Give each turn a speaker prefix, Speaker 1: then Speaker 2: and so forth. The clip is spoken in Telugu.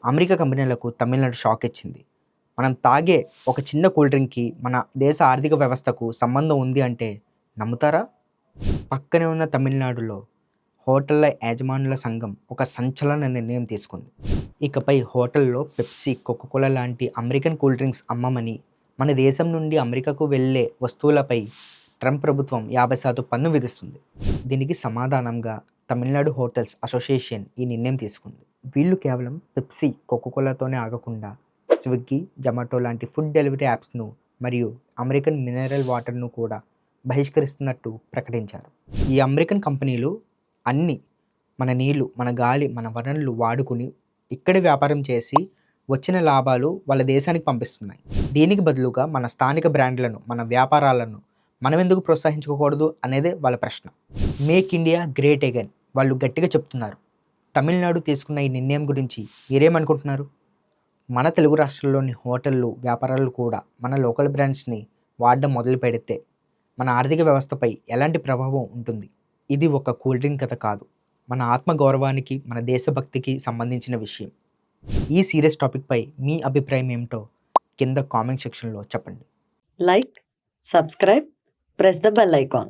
Speaker 1: అమెరికా కంపెనీలకు తమిళనాడు షాక్ ఇచ్చింది. మనం తాగే ఒక చిన్న కూల్ డ్రింక్‌కి మన దేశ ఆర్థిక వ్యవస్థకు సంబంధం ఉంది అంటే నమ్ముతారా? పక్కనే ఉన్న తమిళనాడులో హోటళ్ల యాజమానుల సంఘం ఒక సంచలన నిర్ణయం తీసుకుంది. ఇకపై హోటల్లో పెప్సీ, కోకాకోలా లాంటి అమెరికన్ కూల్ డ్రింక్స్ అమ్మమని, మన దేశం నుండి అమెరికాకు వెళ్ళే వస్తువులపై ట్రంప్ ప్రభుత్వం 50% పన్ను విధిస్తుంది. దీనికి సమాధానంగా తమిళనాడు హోటల్స్ అసోసియేషన్ ఈ నిర్ణయం తీసుకుంది. వీళ్ళు కేవలం పెప్సీ, కోకాకోలాతోనే ఆగకుండా స్విగ్గీ, జొమాటో లాంటి ఫుడ్ డెలివరీ యాప్స్‌ను మరియు అమెరికన్ మినరల్ వాటర్‌ను కూడా బహిష్కరిస్తున్నట్టు ప్రకటించారు. ఈ అమెరికన్ కంపెనీలు అన్నీ మన నీళ్లు, మన గాలి, మన వనరులు వాడుకుని ఇక్కడే వ్యాపారం చేసి వచ్చిన లాభాలు వాళ్ళ దేశానికి పంపిస్తున్నాయి. దీనికి బదులుగా మన స్థానిక బ్రాండ్లను, మన వ్యాపారాలను మనం ఎందుకు ప్రోత్సహించుకోకూడదు అనేదే వాళ్ళ ప్రశ్న. మేక్ ఇండియా గ్రేట్ అగైన్ వాళ్ళు గట్టిగా చెప్తున్నారు. తమిళనాడు తీసుకున్న ఈ నిర్ణయం గురించి మీరేమనుకుంటున్నారు? మన తెలుగు రాష్ట్రాల్లోని హోటళ్ళు, వ్యాపారాలు కూడా మన లోకల్ బ్రాండ్స్‌ని వాడడం మొదలుపెడితే మన ఆర్థిక వ్యవస్థపై ఎలాంటి ప్రభావం ఉంటుంది? ఇది ఒక కూల్ డ్రింక్ కథ కాదు. మన ఆత్మ గౌరవానికి, మన దేశభక్తికి సంబంధించిన విషయం. ఈ సీరియస్ టాపిక్‌పై మీ అభిప్రాయం ఏమిటో కింద కామెంట్ సెక్షన్‌లో చెప్పండి.
Speaker 2: Like, subscribe, press the bell icon.